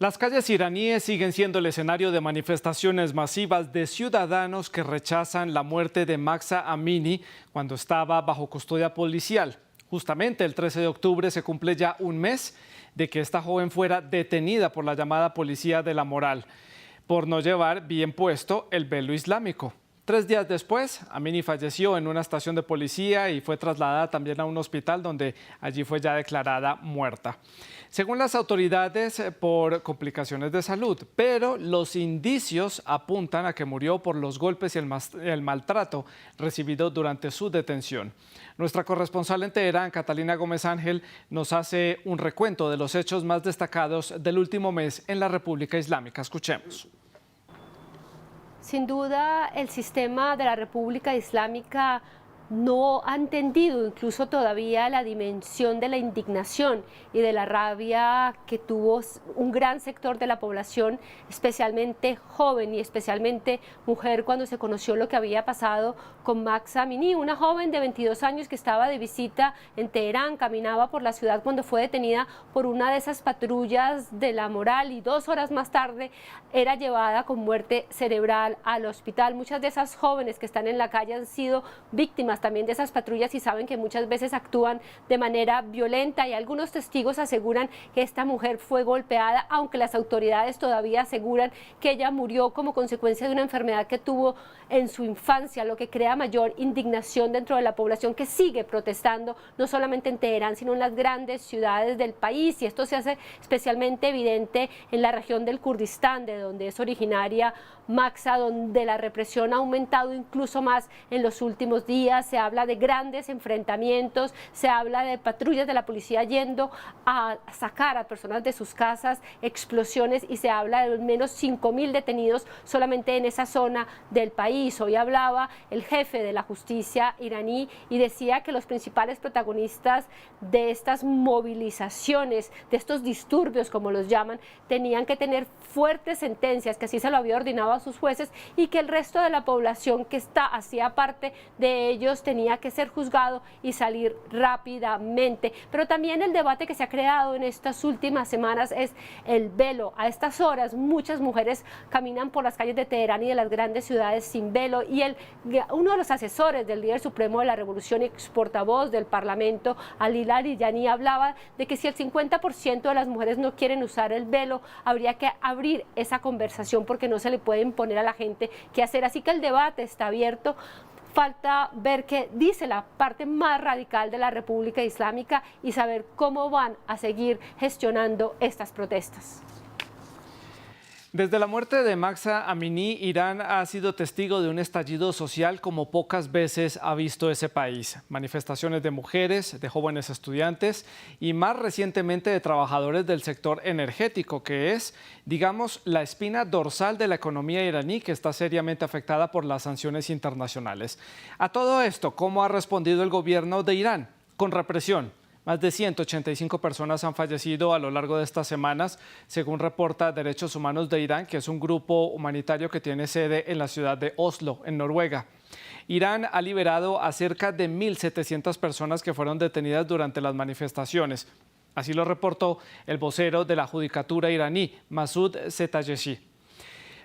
Las calles iraníes siguen siendo el escenario de manifestaciones masivas de ciudadanos que rechazan la muerte de Mahsa Amini cuando estaba bajo custodia policial. Justamente el 13 de octubre se cumple ya un mes de que esta joven fuera detenida por la llamada Policía de la Moral por no llevar bien puesto el velo islámico. 3 días después, Amini falleció en una estación de policía y fue trasladada también a un hospital donde allí fue ya declarada muerta. Según las autoridades, por complicaciones de salud, pero los indicios apuntan a que murió por los golpes y el maltrato recibido durante su detención. Nuestra corresponsal en Teherán, Catalina Gómez Ángel, nos hace un recuento de los hechos más destacados del último mes en la República Islámica. Escuchemos. Sin duda, el sistema de la República Islámica no ha entendido incluso todavía la dimensión de la indignación y de la rabia que tuvo un gran sector de la población, especialmente joven y especialmente mujer, cuando se conoció lo que había pasado con Mahsa Amini, una joven de 22 años que estaba de visita en Teherán, caminaba por la ciudad cuando fue detenida por una de esas patrullas de la Moral y 2 horas más tarde era llevada con muerte cerebral al hospital. Muchas de esas jóvenes que están en la calle han sido víctimas también de esas patrullas y saben que muchas veces actúan de manera violenta, y algunos testigos aseguran que esta mujer fue golpeada, aunque las autoridades todavía aseguran que ella murió como consecuencia de una enfermedad que tuvo en su infancia, lo que crea mayor indignación dentro de la población que sigue protestando, no solamente en Teherán, sino en las grandes ciudades del país, y esto se hace especialmente evidente en la región del Kurdistán, de donde es originaria Mahsa, donde la represión ha aumentado incluso más en los últimos días. Se habla de grandes enfrentamientos, se habla de patrullas de la policía yendo a sacar a personas de sus casas, explosiones, y se habla de al menos 5.000 detenidos solamente en esa zona del país. Hoy hablaba el jefe de la justicia iraní y decía que los principales protagonistas de estas movilizaciones, de estos disturbios como los llaman, tenían que tener fuertes sentencias, que así se lo había ordenado a sus jueces, y que el resto de la población que hacía parte de ellos tenía que ser juzgado y salir rápidamente. Pero también el debate que se ha creado en estas últimas semanas es el velo. A estas horas muchas mujeres caminan por las calles de Teherán y de las grandes ciudades sin velo, y uno de los asesores del líder supremo de la revolución y ex portavoz del parlamento, Ali Larijani, hablaba de que si el 50% de las mujeres no quieren usar el velo, habría que abrir esa conversación, porque no se le puede imponer a la gente qué hacer. Así que el debate está abierto. Falta ver qué dice la parte más radical de la República Islámica y saber cómo van a seguir gestionando estas protestas. Desde la muerte de Mahsa Amini, Irán ha sido testigo de un estallido social como pocas veces ha visto ese país. Manifestaciones de mujeres, de jóvenes estudiantes y más recientemente de trabajadores del sector energético, que es, digamos, la espina dorsal de la economía iraní, que está seriamente afectada por las sanciones internacionales. A todo esto, ¿cómo ha respondido el gobierno de Irán? Con represión. Más de 185 personas han fallecido a lo largo de estas semanas, según reporta Derechos Humanos de Irán, que es un grupo humanitario que tiene sede en la ciudad de Oslo, en Noruega. Irán ha liberado a cerca de 1.700 personas que fueron detenidas durante las manifestaciones. Así lo reportó el vocero de la judicatura iraní, Masoud Zetayeshi.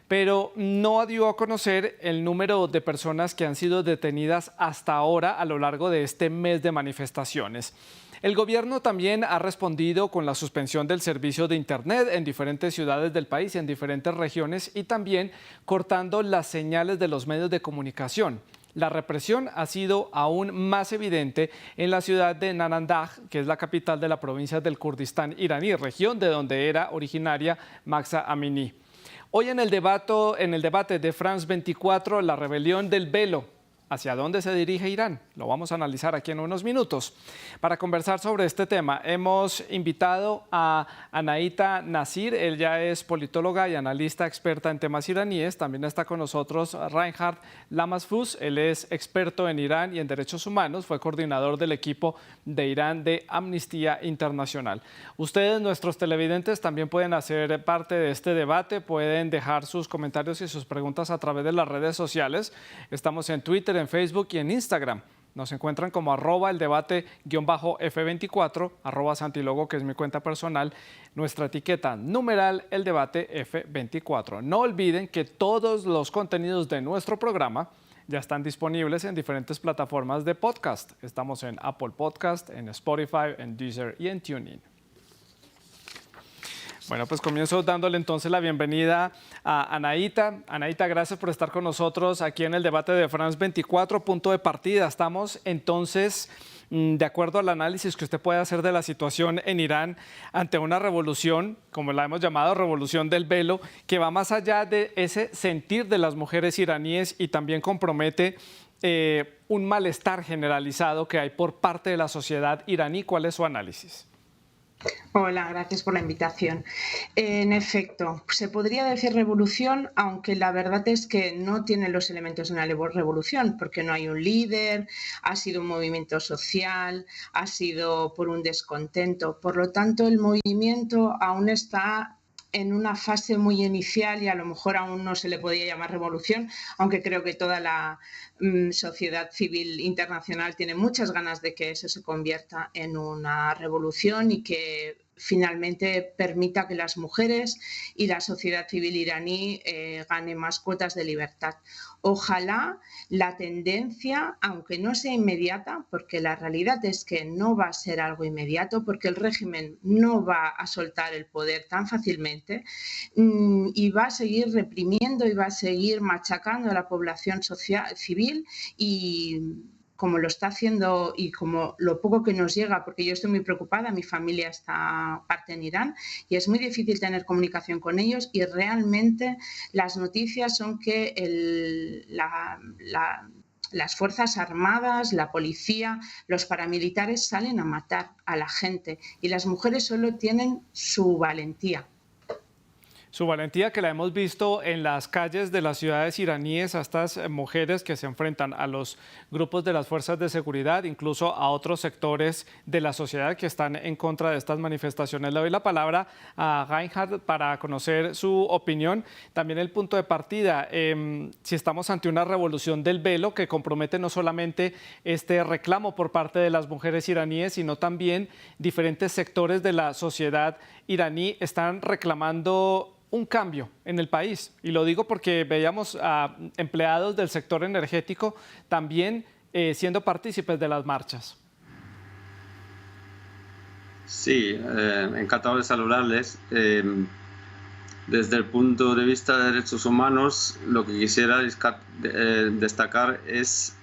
Pero no dio a conocer el número de personas que han sido detenidas hasta ahora a lo largo de este mes de manifestaciones. El gobierno también ha respondido con la suspensión del servicio de Internet en diferentes ciudades del país y en diferentes regiones, y también cortando las señales de los medios de comunicación. La represión ha sido aún más evidente en la ciudad de Namanganda, que es la capital de la provincia del Kurdistán iraní, región de donde era originaria Mahsa Amini. Hoy en el debate de France 24, la rebelión del velo. ¿Hacia dónde se dirige Irán? Lo vamos a analizar aquí en unos minutos. Para conversar sobre este tema, hemos invitado a Anaita Nasir. Ella es politóloga y analista experta en temas iraníes. También está con nosotros Reinhard Lamasfus. Él es experto en Irán y en derechos humanos. Fue coordinador del equipo de Irán de Amnistía Internacional. Ustedes, nuestros televidentes, también pueden hacer parte de este debate. Pueden dejar sus comentarios y sus preguntas a través de las redes sociales. Estamos en Twitter, en Facebook y en Instagram. Nos encuentran como @eldebate_F24, @Santilogo, que es mi cuenta personal, nuestra etiqueta numeral El Debate F24. No olviden que todos los contenidos de nuestro programa ya están disponibles en diferentes plataformas de podcast. Estamos en Apple Podcast, en Spotify, en Deezer y en TuneIn. Bueno, pues comienzo dándole entonces la bienvenida a Anaíta. Anaíta, gracias por estar con nosotros aquí en el debate de France 24, punto de partida. Estamos entonces, de acuerdo al análisis que usted puede hacer de la situación en Irán, ante una revolución, como la hemos llamado, revolución del velo, que va más allá de ese sentir de las mujeres iraníes y también compromete un malestar generalizado que hay por parte de la sociedad iraní. ¿Cuál es su análisis? Hola, gracias por la invitación. En efecto, se podría decir revolución, aunque la verdad es que no tiene los elementos de una revolución, porque no hay un líder, ha sido un movimiento social, ha sido por un descontento. Por lo tanto, el movimiento aún está en una fase muy inicial y a lo mejor aún no se le podía llamar revolución, aunque creo que toda la sociedad civil internacional tiene muchas ganas de que eso se convierta en una revolución y que finalmente permita que las mujeres y la sociedad civil iraní gane más cuotas de libertad. Ojalá la tendencia, aunque no sea inmediata, porque la realidad es que no va a ser algo inmediato, porque el régimen no va a soltar el poder tan fácilmente y va a seguir reprimiendo y va a seguir machacando a la población civil y como lo está haciendo y como lo poco que nos llega, porque yo estoy muy preocupada, mi familia está parte en Irán y es muy difícil tener comunicación con ellos y realmente las noticias son que las Fuerzas Armadas, la policía, los paramilitares salen a matar a la gente y las mujeres solo tienen su valentía. Su valentía, que la hemos visto en las calles de las ciudades iraníes, a estas mujeres que se enfrentan a los grupos de las fuerzas de seguridad, incluso a otros sectores de la sociedad que están en contra de estas manifestaciones. Le doy la palabra a Reinhard para conocer su opinión, también el punto de partida, si estamos ante una revolución del velo que compromete no solamente este reclamo por parte de las mujeres iraníes, sino también diferentes sectores de la sociedad iraní están reclamando un cambio en el país. Y lo digo porque veíamos a empleados del sector energético también siendo partícipes de las marchas. Sí, encantado de saludarles. Desde el punto de vista de derechos humanos, lo que quisiera destacar es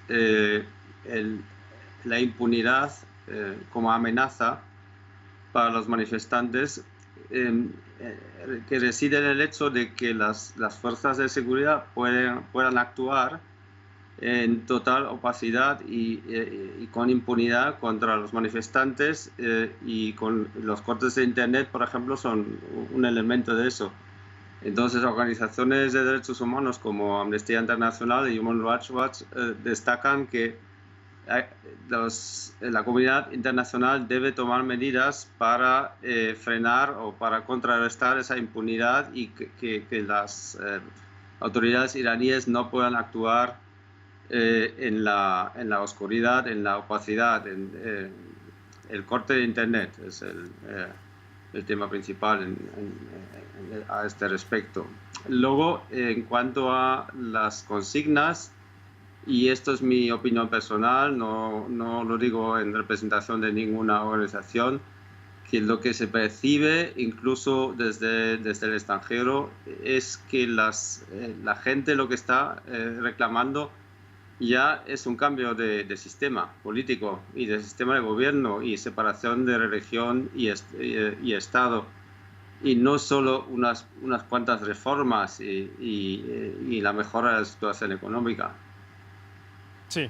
la impunidad como amenaza para los manifestantes, que reside en el hecho de que las fuerzas de seguridad puedan actuar en total opacidad y con impunidad contra los manifestantes, y con los cortes de internet, por ejemplo, son un elemento de eso. Entonces, organizaciones de derechos humanos como Amnistía Internacional y Human Rights Watch destacan que la comunidad internacional debe tomar medidas para frenar o para contrarrestar esa impunidad y que las autoridades iraníes no puedan actuar en la oscuridad, en la opacidad. El corte de internet es el tema principal a este respecto. Luego, en cuanto a las consignas, y esto es mi opinión personal, no lo digo en representación de ninguna organización, que lo que se percibe incluso desde el extranjero es que la gente lo que está reclamando ya es un cambio de sistema político y de sistema de gobierno y separación de religión y Estado, y no solo unas cuantas reformas y la mejora de la situación económica. Sí,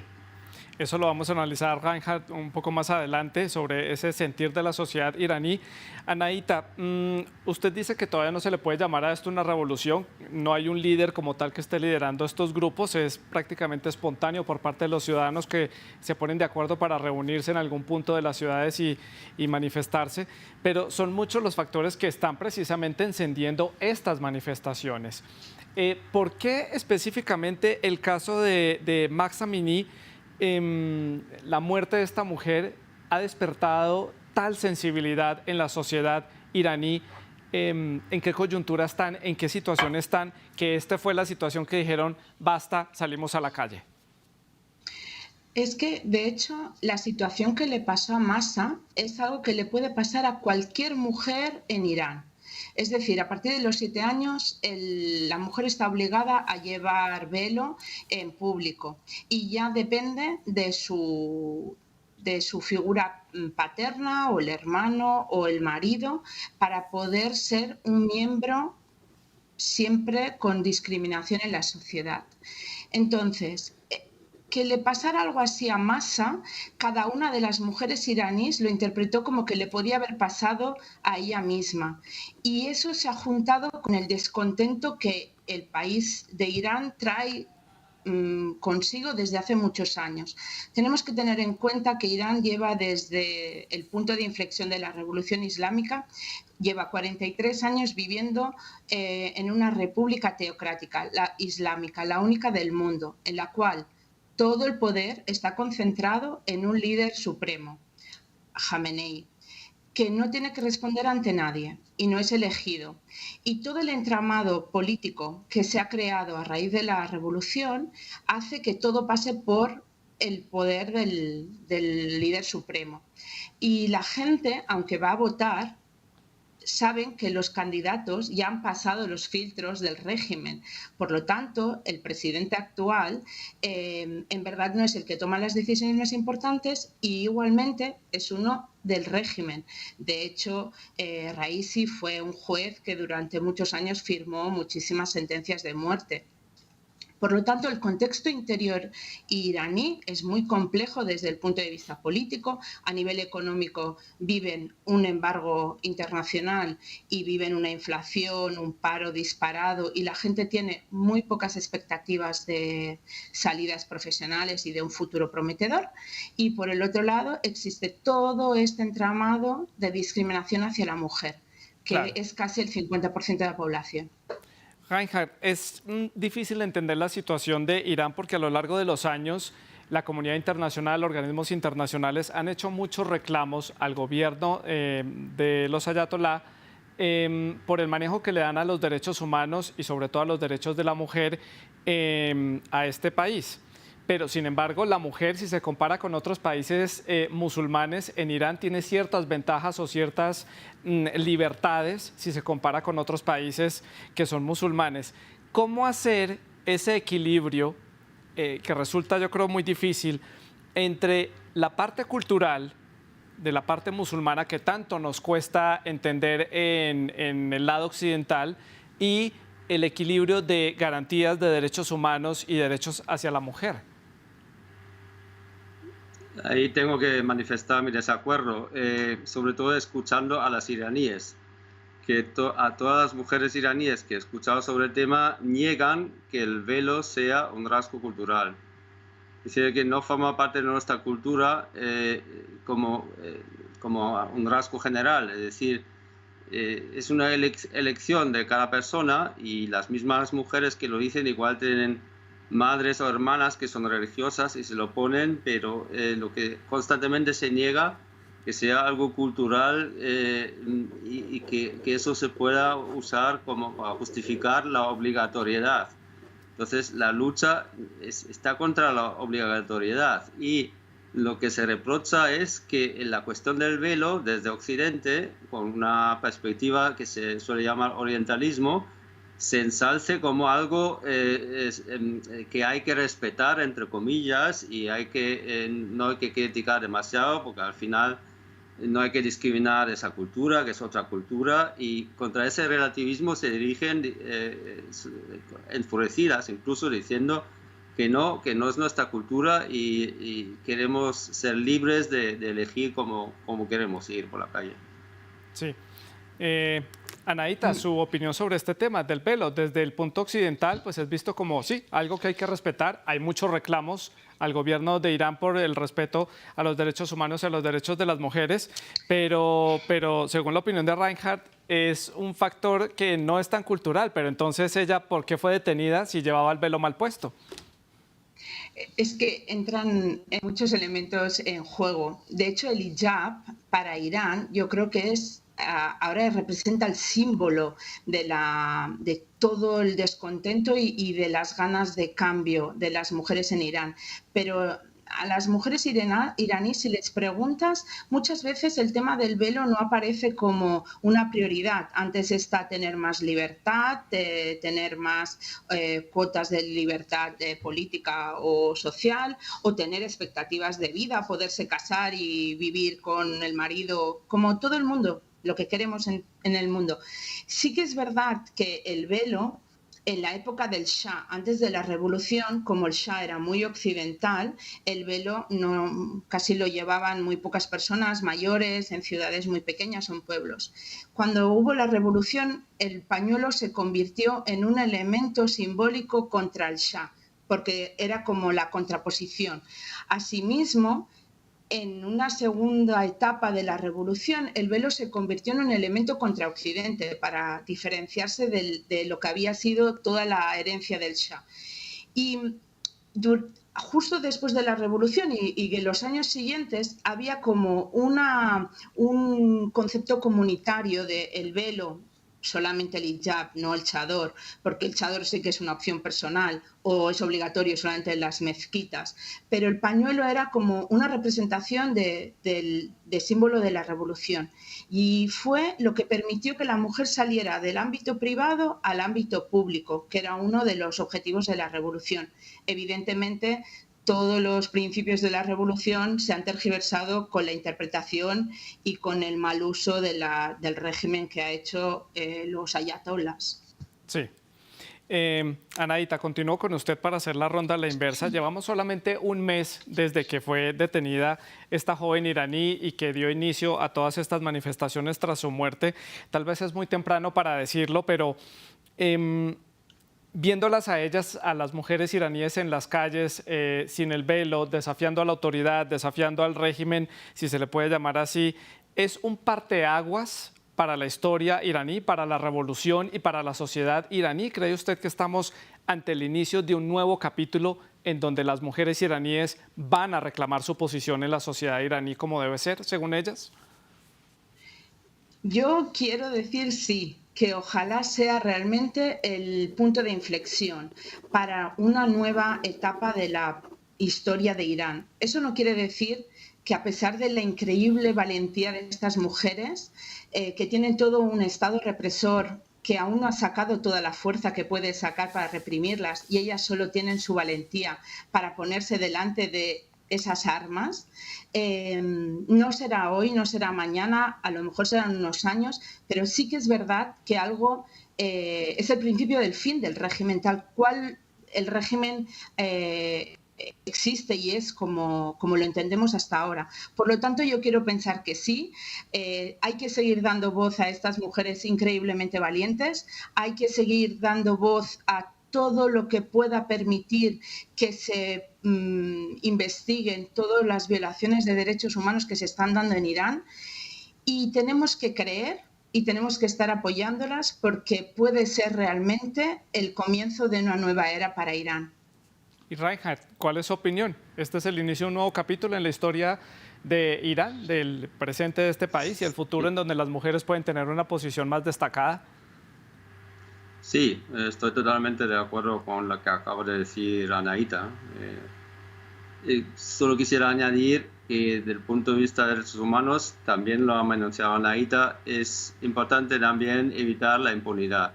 eso lo vamos a analizar, Reinhard, un poco más adelante sobre ese sentir de la sociedad iraní. Anaíta, usted dice que todavía no se le puede llamar a esto una revolución, no hay un líder como tal que esté liderando estos grupos, es prácticamente espontáneo por parte de los ciudadanos que se ponen de acuerdo para reunirse en algún punto de las ciudades y manifestarse, pero son muchos los factores que están precisamente encendiendo estas manifestaciones. ¿Por qué específicamente el caso de Mahsa Amini la muerte de esta mujer ha despertado tal sensibilidad en la sociedad iraní. ¿En qué coyuntura están, en qué situación están, que esta fue la situación que dijeron, basta, salimos a la calle? Es que, de hecho, la situación que le pasó a Mahsa es algo que le puede pasar a cualquier mujer en Irán. Es decir, a partir de los 7 años, la mujer está obligada a llevar velo en público y ya depende de su figura paterna o el hermano o el marido para poder ser un miembro siempre con discriminación en la sociedad. Entonces, que le pasara algo así a Mahsa, cada una de las mujeres iraníes lo interpretó como que le podía haber pasado a ella misma. Y eso se ha juntado con el descontento que el país de Irán trae consigo desde hace muchos años. Tenemos que tener en cuenta que Irán lleva desde el punto de inflexión de la Revolución Islámica, lleva 43 años viviendo en una república teocrática, la islámica, la única del mundo, en la cual todo el poder está concentrado en un líder supremo, Jamenei, que no tiene que responder ante nadie y no es elegido. Y todo el entramado político que se ha creado a raíz de la revolución hace que todo pase por el poder del líder supremo. Y la gente, aunque va a votar, saben que los candidatos ya han pasado los filtros del régimen. Por lo tanto, el presidente actual en verdad no es el que toma las decisiones más importantes y igualmente es uno del régimen. De hecho, Raisi fue un juez que durante muchos años firmó muchísimas sentencias de muerte. Por lo tanto, el contexto interior iraní es muy complejo desde el punto de vista político. A nivel económico viven un embargo internacional y viven una inflación, un paro disparado y la gente tiene muy pocas expectativas de salidas profesionales y de un futuro prometedor. Y por el otro lado existe todo este entramado de discriminación hacia la mujer, que claro, es casi el 50% de la población. Reinhard, es difícil entender la situación de Irán porque a lo largo de los años la comunidad internacional, organismos internacionales han hecho muchos reclamos al gobierno de los ayatolá por el manejo que le dan a los derechos humanos y sobre todo a los derechos de la mujer a este país. Pero, sin embargo, la mujer, si se compara con otros países musulmanes, en Irán tiene ciertas ventajas o ciertas libertades si se compara con otros países que son musulmanes. ¿Cómo hacer ese equilibrio que resulta, yo creo, muy difícil entre la parte cultural de la parte musulmana que tanto nos cuesta entender en el lado occidental y el equilibrio de garantías de derechos humanos y derechos hacia la mujer? Ahí tengo que manifestar mi desacuerdo, sobre todo escuchando a las iraníes, que a todas las mujeres iraníes que he escuchado sobre el tema niegan que el velo sea un rasgo cultural. Es decir, que no forma parte de nuestra cultura como un rasgo general, es decir, es una elección de cada persona y las mismas mujeres que lo dicen igual tienen madres o hermanas que son religiosas y se lo ponen, pero lo que constantemente se niega que sea algo cultural y que eso se pueda usar como para justificar la obligatoriedad. Entonces la lucha está contra la obligatoriedad y lo que se reprocha es que en la cuestión del velo desde Occidente, con una perspectiva que se suele llamar orientalismo, se ensalce como algo que hay que respetar, entre comillas, y no hay que criticar demasiado, porque al final no hay que discriminar esa cultura, que es otra cultura, y contra ese relativismo se dirigen enfurecidas, incluso diciendo que no es nuestra cultura y queremos ser libres de elegir cómo queremos ir por la calle. Sí. Anaíta, su opinión sobre este tema del velo, desde el punto occidental, pues es visto como, sí, algo que hay que respetar. Hay muchos reclamos al gobierno de Irán por el respeto a los derechos humanos y a los derechos de las mujeres, pero según la opinión de Reinhard, es un factor que no es tan cultural. Pero entonces ella, ¿por qué fue detenida si llevaba el velo mal puesto? Es que entran muchos elementos en juego. De hecho, el hijab para Irán yo creo que ahora representa el símbolo de todo el descontento y de las ganas de cambio de las mujeres en Irán. Pero a las mujeres iraníes, si les preguntas, muchas veces el tema del velo no aparece como una prioridad. Antes está tener más libertad, tener más cuotas de libertad política o social, o tener expectativas de vida, poderse casar y vivir con el marido, como todo el mundo, lo que queremos en el mundo. Sí que es verdad que el velo, en la época del Shah, antes de la revolución, como el Shah era muy occidental, el velo casi lo llevaban muy pocas personas mayores en ciudades muy pequeñas o en pueblos. Cuando hubo la revolución, el pañuelo se convirtió en un elemento simbólico contra el Shah, porque era como la contraposición. Asimismo, en una segunda etapa de la revolución, el velo se convirtió en un elemento contra Occidente para diferenciarse de lo que había sido toda la herencia del Shah. Y justo después de la revolución y en los años siguientes había como un concepto comunitario del velo, solamente el hijab, no el chador, porque el chador sí que es una opción personal o es obligatorio solamente en las mezquitas, pero el pañuelo era como una representación de símbolo de la revolución y fue lo que permitió que la mujer saliera del ámbito privado al ámbito público, que era uno de los objetivos de la revolución. Evidentemente, todos los principios de la revolución se han tergiversado con la interpretación y con el mal uso del régimen que ha hecho los ayatolás. Sí. Anaíta, continúo con usted para hacer la ronda a la inversa. Llevamos solamente un mes desde que fue detenida esta joven iraní y que dio inicio a todas estas manifestaciones tras su muerte. Tal vez es muy temprano para decirlo, pero viéndolas a ellas, a las mujeres iraníes en las calles, sin el velo, desafiando a la autoridad, desafiando al régimen, si se le puede llamar así, ¿es un parteaguas para la historia iraní, para la revolución y para la sociedad iraní? ¿Cree usted que estamos ante el inicio de un nuevo capítulo en donde las mujeres iraníes van a reclamar su posición en la sociedad iraní como debe ser, según ellas? Yo quiero decir sí, que ojalá sea realmente el punto de inflexión para una nueva etapa de la historia de Irán. Eso no quiere decir que a pesar de la increíble valentía de estas mujeres, que tienen todo un Estado represor que aún no ha sacado toda la fuerza que puede sacar para reprimirlas y ellas solo tienen su valentía para ponerse delante de esas armas, no será hoy, no será mañana, a lo mejor serán unos años, pero sí que es verdad que algo es el principio del fin del régimen, tal cual el régimen existe y es como lo entendemos hasta ahora. Por lo tanto, yo quiero pensar que sí, hay que seguir dando voz a estas mujeres increíblemente valientes, hay que seguir dando voz a todo lo que pueda permitir que se investiguen todas las violaciones de derechos humanos que se están dando en Irán y tenemos que creer y tenemos que estar apoyándolas porque puede ser realmente el comienzo de una nueva era para Irán. Y Reinhard, ¿cuál es su opinión? Este es el inicio de un nuevo capítulo en la historia de Irán, del presente de este país y el futuro en donde las mujeres pueden tener una posición más destacada. Sí, estoy totalmente de acuerdo con lo que acaba de decir Anaíta. Solo quisiera añadir que desde el punto de vista de derechos humanos, también lo ha mencionado Anaíta, es importante también evitar la impunidad,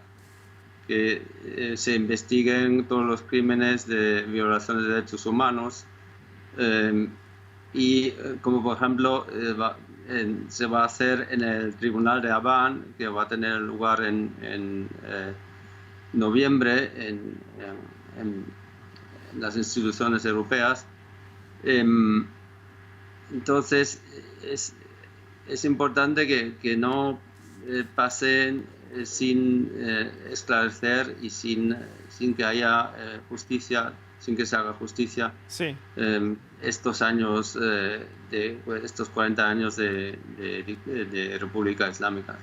que se investiguen todos los crímenes de violaciones de derechos humanos y como por ejemplo se va a hacer en el Tribunal de Abán, que va a tener lugar en noviembre en las instituciones europeas. Entonces es importante que no pasen sin esclarecer y sin que haya justicia, sin que se haga justicia, sí. Estos años, estos 40 años de República Islámica.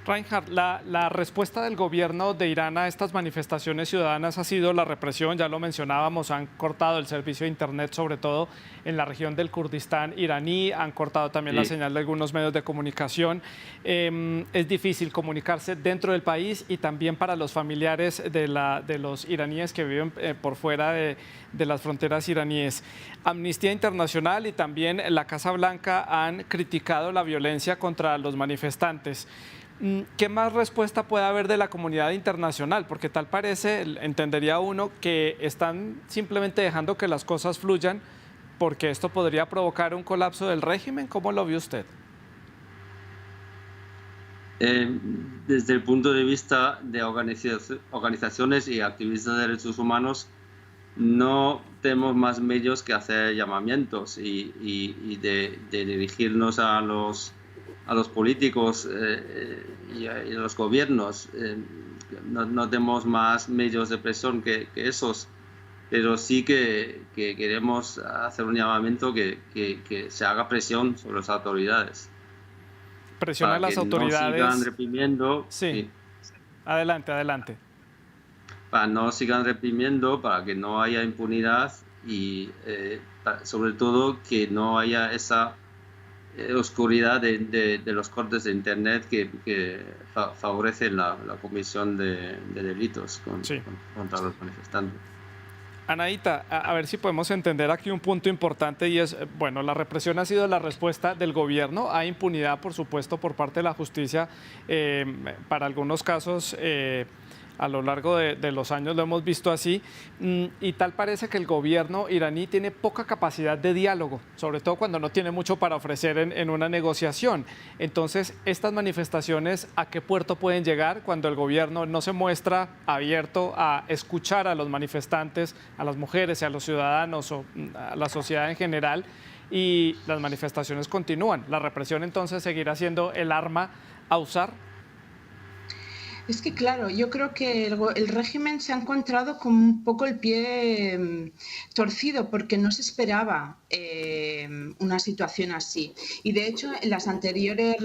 Reinhard, la respuesta del gobierno de Irán a estas manifestaciones ciudadanas ha sido la represión, ya lo mencionábamos, han cortado el servicio de Internet, sobre todo en la región del Kurdistán iraní, han cortado también la señal de algunos medios de comunicación. Es difícil comunicarse dentro del país y también para los familiares de los iraníes que viven por fuera de las fronteras iraníes. Amnistía Internacional y también la Casa Blanca han criticado la violencia contra los manifestantes. ¿Qué más respuesta puede haber de la comunidad internacional? Porque tal parece, entendería uno, que están simplemente dejando que las cosas fluyan porque esto podría provocar un colapso del régimen. ¿Cómo lo vio usted? Desde el punto de vista de organizaciones y activistas de derechos humanos, no tenemos más medios que hacer llamamientos y de dirigirnos a los políticos y a los gobiernos. No tenemos más medios de presión que esos, pero sí que queremos hacer un llamamiento que se haga presión sobre las autoridades. Presión a las autoridades. No sigan reprimiendo. Sí. Adelante. Para no sigan reprimiendo, para que no haya impunidad y sobre todo que no haya esa oscuridad de los cortes de Internet que favorecen la comisión de delitos contra los manifestantes. Anaíta, a ver si podemos entender aquí un punto importante y es, bueno, la represión ha sido la respuesta del gobierno, hay impunidad, por supuesto, por parte de la justicia, para algunos casos a lo largo de los años lo hemos visto así, y tal parece que el gobierno iraní tiene poca capacidad de diálogo, sobre todo cuando no tiene mucho para ofrecer en una negociación. Entonces, estas manifestaciones, ¿a qué puerto pueden llegar cuando el gobierno no se muestra abierto a escuchar a los manifestantes, a las mujeres y a los ciudadanos o a la sociedad en general, y las manifestaciones continúan? ¿La represión entonces seguirá siendo el arma a usar? Es que claro, yo creo que el régimen se ha encontrado con un poco el pie torcido porque no se esperaba una situación así. Y de hecho, en las anteriores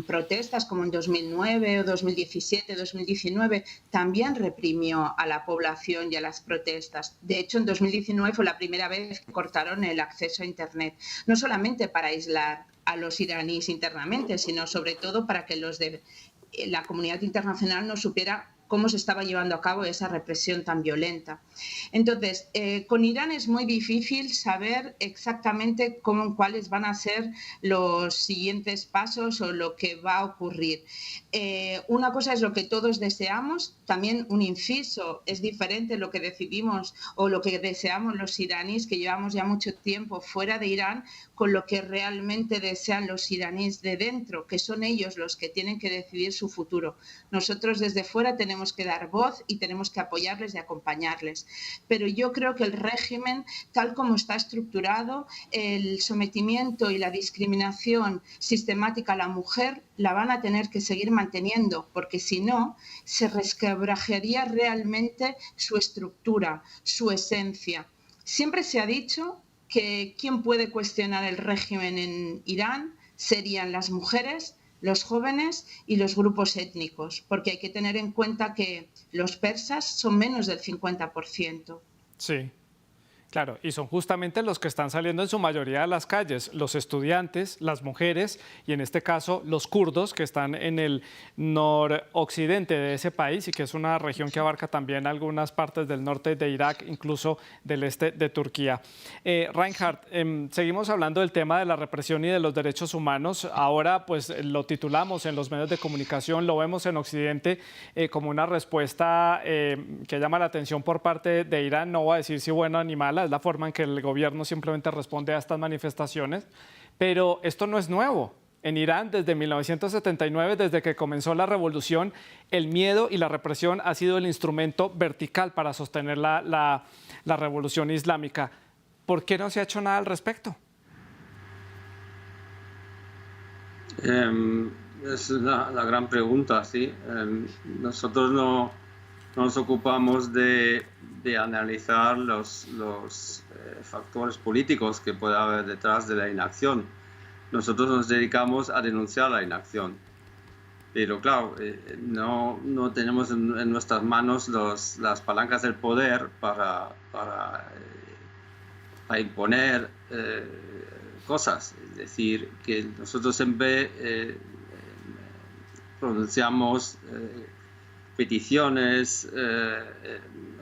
protestas, como en 2009 o 2017, 2019, también reprimió a la población y a las protestas. De hecho, en 2019 fue la primera vez que cortaron el acceso a Internet, no solamente para aislar a los iraníes internamente, sino sobre todo para que los de la comunidad internacional no supiera cómo se estaba llevando a cabo esa represión tan violenta. Entonces, con Irán es muy difícil saber exactamente cuáles van a ser los siguientes pasos o lo que va a ocurrir. Una cosa es lo que todos deseamos, también un inciso, es diferente lo que decidimos o lo que deseamos los iraníes, que llevamos ya mucho tiempo fuera de Irán, con lo que realmente desean los iraníes de dentro, que son ellos los que tienen que decidir su futuro. Nosotros desde fuera tenemos que dar voz y tenemos que apoyarles y acompañarles. Pero yo creo que el régimen, tal como está estructurado, el sometimiento y la discriminación sistemática a la mujer la van a tener que seguir manteniendo, porque si no, se resquebrajaría realmente su estructura, su esencia. Siempre se ha dicho que quien puede cuestionar el régimen en Irán serían las mujeres, los jóvenes y los grupos étnicos, porque hay que tener en cuenta que los persas son menos del 50%. Sí. Claro, y son justamente los que están saliendo en su mayoría a las calles, los estudiantes, las mujeres y en este caso los kurdos que están en el noroccidente de ese país y que es una región que abarca también algunas partes del norte de Irak, incluso del este de Turquía. Reinhard, seguimos hablando del tema de la represión y de los derechos humanos. Ahora pues lo titulamos en los medios de comunicación, lo vemos en Occidente como una respuesta que llama la atención por parte de Irán, no voy a decir si buena ni mala, es la forma en que el gobierno simplemente responde a estas manifestaciones, pero esto no es nuevo. En Irán, desde 1979, desde que comenzó la revolución, el miedo y la represión ha sido el instrumento vertical para sostener la revolución islámica. ¿Por qué no se ha hecho nada al respecto? Es la gran pregunta, sí. Nosotros no nos ocupamos de analizar los factores políticos que puede haber detrás de la inacción. Nosotros nos dedicamos a denunciar la inacción. Pero claro, no tenemos en nuestras manos las palancas del poder para imponer cosas. Es decir, que nosotros siempre pronunciamos peticiones,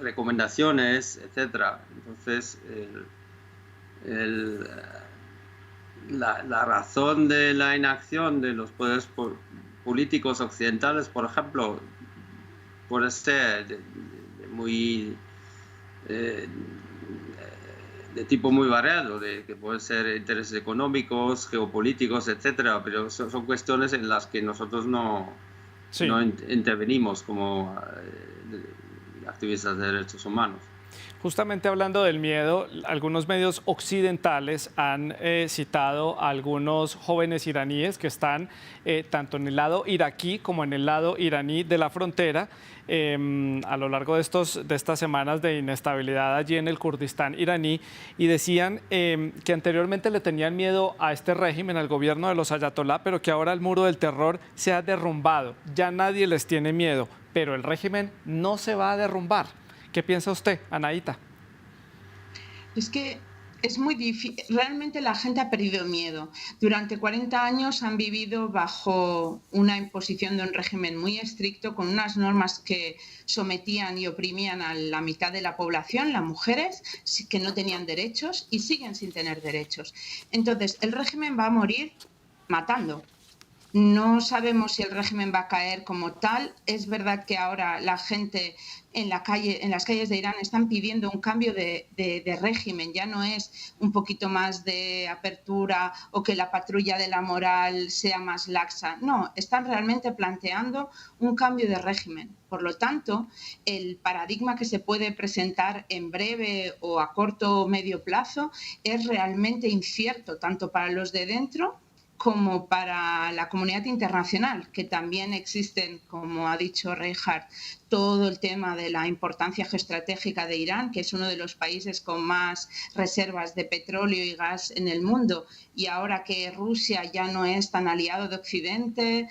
recomendaciones, etc. Entonces, la razón de la inacción de los poderes políticos occidentales, por ejemplo, puede ser de tipo muy variado, que pueden ser intereses económicos, geopolíticos, etcétera, pero son cuestiones en las que nosotros no intervenimos como activistas de derechos humanos. Justamente hablando del miedo, algunos medios occidentales han citado a algunos jóvenes iraníes que están tanto en el lado iraquí como en el lado iraní de la frontera a lo largo de estas semanas de inestabilidad allí en el Kurdistán iraní, y decían que anteriormente le tenían miedo a este régimen, al gobierno de los ayatolá, pero que ahora el muro del terror se ha derrumbado. Ya nadie les tiene miedo, pero el régimen no se va a derrumbar. ¿Qué piensa usted, Anaíta? Es que es muy difícil. Realmente la gente ha perdido miedo. Durante 40 años han vivido bajo una imposición de un régimen muy estricto, con unas normas que sometían y oprimían a la mitad de la población, las mujeres, que no tenían derechos y siguen sin tener derechos. Entonces, el régimen va a morir matando. No sabemos si el régimen va a caer como tal. Es verdad que ahora la gente en las calles de Irán están pidiendo un cambio de régimen. Ya no es un poquito más de apertura o que la patrulla de la moral sea más laxa. No, están realmente planteando un cambio de régimen. Por lo tanto, el paradigma que se puede presentar en breve o a corto o medio plazo es realmente incierto, tanto para los de dentro como para la comunidad internacional, que también existen, como ha dicho Reinhardt, todo el tema de la importancia geoestratégica de Irán, que es uno de los países con más reservas de petróleo y gas en el mundo, y ahora que Rusia ya no es tan aliado de Occidente.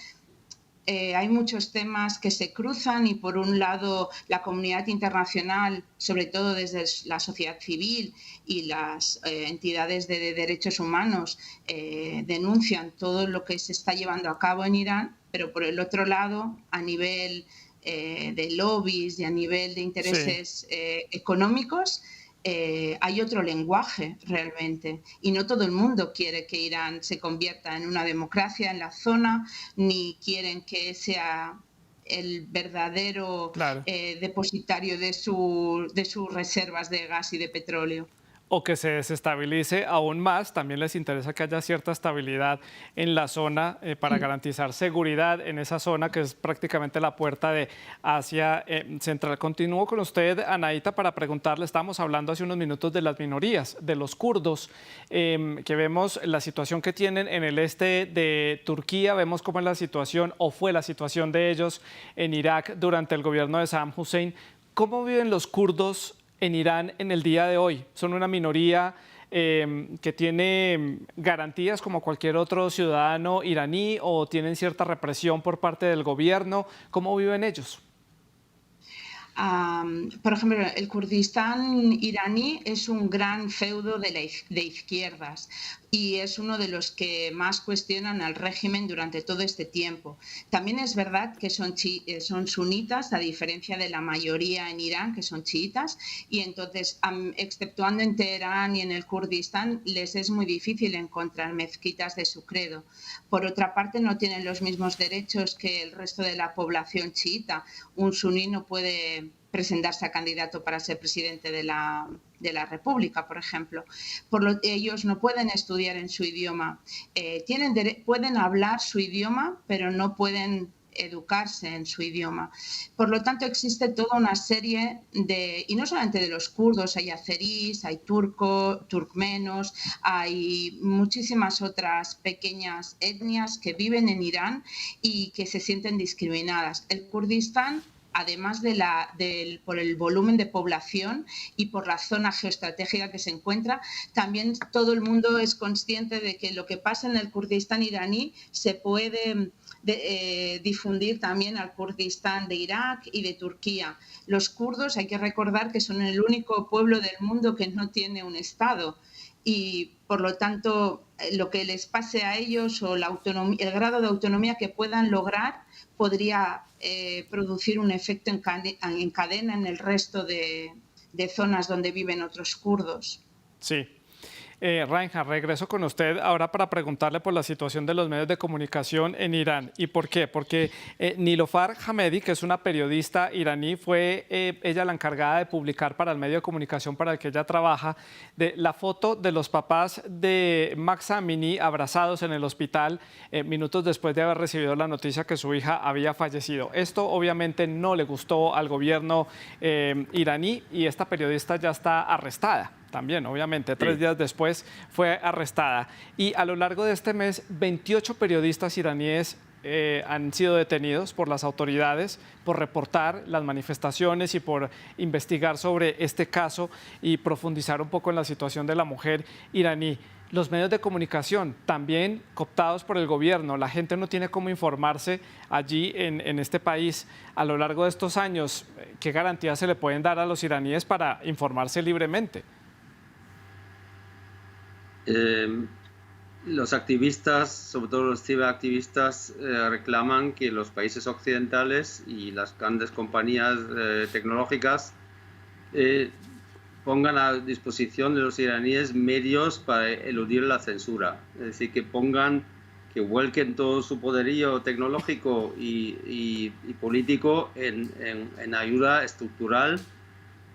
Hay muchos temas que se cruzan y, por un lado, la comunidad internacional, sobre todo desde la sociedad civil y las entidades de derechos humanos, denuncian todo lo que se está llevando a cabo en Irán, pero por el otro lado, a nivel de lobbies y a nivel de intereses económicos, hay otro lenguaje realmente, y no todo el mundo quiere que Irán se convierta en una democracia en la zona, ni quieren que sea el verdadero depositario de sus reservas de gas y de petróleo. O que se desestabilice aún más. También les interesa que haya cierta estabilidad en la zona para garantizar seguridad en esa zona, que es prácticamente la puerta de Asia Central. Continúo con usted, Anaíta, para preguntarle, estábamos hablando hace unos minutos de las minorías, de los kurdos, que vemos la situación que tienen en el este de Turquía, vemos cómo es la situación, o fue la situación de ellos en Irak durante el gobierno de Saddam Hussein. ¿Cómo viven los kurdos en Irán en el día de hoy? ¿Son una minoría que tiene garantías como cualquier otro ciudadano iraní o tienen cierta represión por parte del gobierno? ¿Cómo viven ellos? Por ejemplo, el Kurdistán iraní es un gran feudo de izquierdas y es uno de los que más cuestionan al régimen durante todo este tiempo. También es verdad que son sunitas, a diferencia de la mayoría en Irán, que son chiitas, y entonces, exceptuando en Teherán y en el Kurdistán, les es muy difícil encontrar mezquitas de su credo. Por otra parte, no tienen los mismos derechos que el resto de la población chiita. Un suní no puede presentarse a candidato para ser presidente de la República, por ejemplo. Ellos no pueden estudiar en su idioma. Pueden hablar su idioma, pero no pueden educarse en su idioma. Por lo tanto, existe toda una serie y no solamente de los kurdos, hay azerís, hay turkmenos, hay muchísimas otras pequeñas etnias que viven en Irán y que se sienten discriminadas. El Kurdistán, además por el volumen de población y por la zona geoestratégica que se encuentra, también todo el mundo es consciente de que lo que pasa en el Kurdistán iraní se puede difundir también al Kurdistán de Irak y de Turquía. Los kurdos, hay que recordar que son el único pueblo del mundo que no tiene un Estado y, por lo tanto, lo que les pase a ellos o el grado de autonomía que puedan lograr podría producir un efecto en cadena en el resto de zonas donde viven otros kurdos. Sí. Reinhard, regreso con usted ahora para preguntarle por la situación de los medios de comunicación en Irán. ¿Y por qué? Porque Nilofar Hamedi, que es una periodista iraní, fue ella la encargada de publicar para el medio de comunicación para el que ella trabaja la foto de los papás de Mahsa Amini abrazados en el hospital minutos después de haber recibido la noticia que su hija había fallecido. Esto obviamente no le gustó al gobierno iraní y esta periodista ya está arrestada. También, obviamente, 3 días después fue arrestada. Y a lo largo de este mes, 28 periodistas iraníes han sido detenidos por las autoridades por reportar las manifestaciones y por investigar sobre este caso y profundizar un poco en la situación de la mujer iraní. Los medios de comunicación también cooptados por el gobierno. La gente no tiene cómo informarse allí en este país. A lo largo de estos años, ¿qué garantías se le pueden dar a los iraníes para informarse libremente? Los activistas, sobre todo los ciberactivistas, reclaman que los países occidentales y las grandes compañías tecnológicas pongan a disposición de los iraníes medios para eludir la censura. Es decir, que vuelquen todo su poderío tecnológico y político en ayuda estructural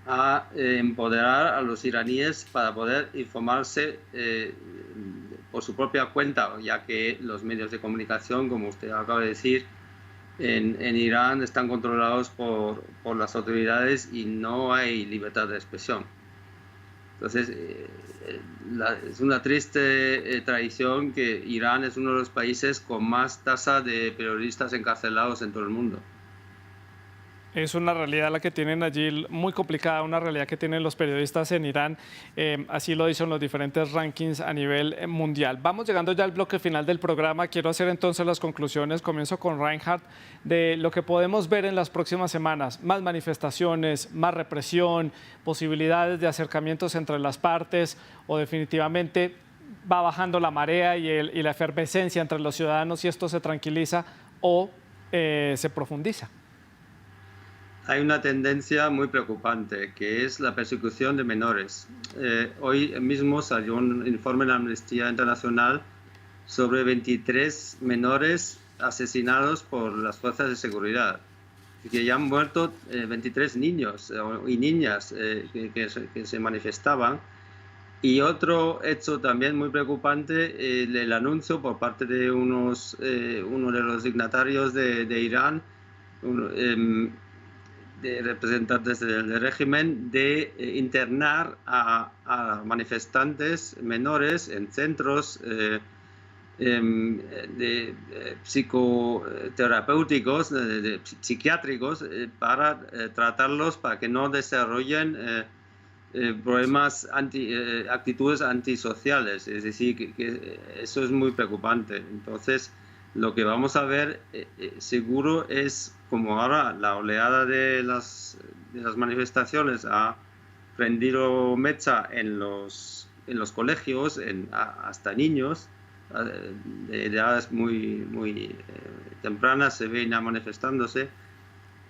a empoderar a los iraníes para poder informarse por su propia cuenta, ya que los medios de comunicación, como usted acaba de decir, en Irán están controlados por las autoridades y no hay libertad de expresión. Entonces, es una triste tradición que Irán es uno de los países con más tasa de periodistas encarcelados en todo el mundo. Es una realidad la que tienen allí, muy complicada, una realidad que tienen los periodistas en Irán, así lo dicen los diferentes rankings a nivel mundial. Vamos llegando ya al bloque final del programa, quiero hacer entonces las conclusiones, comienzo con Reinhard, de lo que podemos ver en las próximas semanas, más manifestaciones, más represión, posibilidades de acercamientos entre las partes o definitivamente va bajando la marea y la efervescencia entre los ciudadanos y esto se tranquiliza o se profundiza. Hay una tendencia muy preocupante, que es la persecución de menores. Hoy mismo salió un informe de la Amnistía Internacional sobre 23 menores asesinados por las fuerzas de seguridad, y que ya han muerto 23 niños y niñas que se manifestaban. Y otro hecho también muy preocupante, el anuncio por parte de uno de los dignatarios de Irán, de representantes del régimen, de internar a manifestantes menores en centros psicoterapéuticos, psiquiátricos, para tratarlos, para que no desarrollen problemas, actitudes antisociales. Es decir, que eso es muy preocupante. Entonces, lo que vamos a ver seguro es como ahora la oleada de las manifestaciones ha prendido mecha en los colegios, hasta niños de edades muy tempranas se ven ya manifestándose.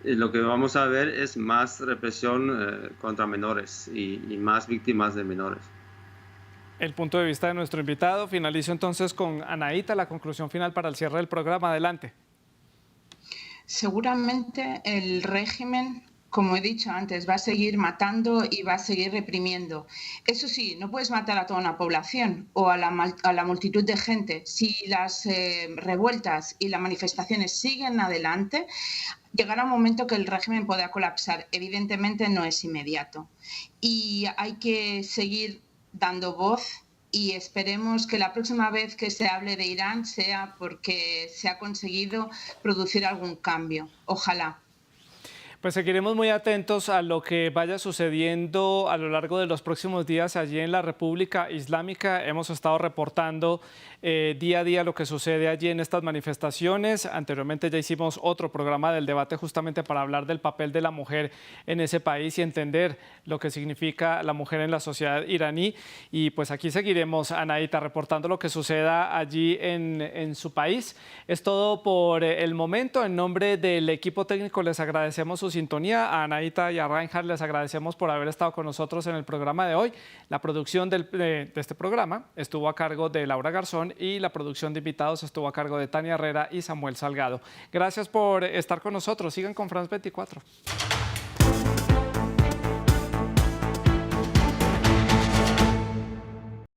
Lo que vamos a ver es más represión contra menores y más víctimas de menores. El punto de vista de nuestro invitado. Finalizo entonces con Anaíta, la conclusión final para el cierre del programa. Adelante. Seguramente el régimen, como he dicho antes, va a seguir matando y va a seguir reprimiendo. Eso sí, no puedes matar a toda una población o a la multitud de gente. Si las revueltas y las manifestaciones siguen adelante, llegará un momento que el régimen pueda colapsar. Evidentemente no es inmediato. Y hay que seguir dando voz y esperemos que la próxima vez que se hable de Irán sea porque se ha conseguido producir algún cambio. Ojalá. Pues seguiremos muy atentos a lo que vaya sucediendo a lo largo de los próximos días allí en la República Islámica. Hemos estado reportando día a día lo que sucede allí en estas manifestaciones. Anteriormente ya hicimos otro programa del debate justamente para hablar del papel de la mujer en ese país y entender lo que significa la mujer en la sociedad iraní. Y pues aquí seguiremos, Anaíta, reportando lo que suceda allí en su país. Es todo por el momento. En nombre del equipo técnico les agradecemos su sintonía. A Anaíta y a Reinhard les agradecemos por haber estado con nosotros en el programa de hoy. La producción de este programa estuvo a cargo de Laura Garzón y la producción de invitados estuvo a cargo de Tania Herrera y Samuel Salgado. Gracias por estar con nosotros. Sigan con France 24.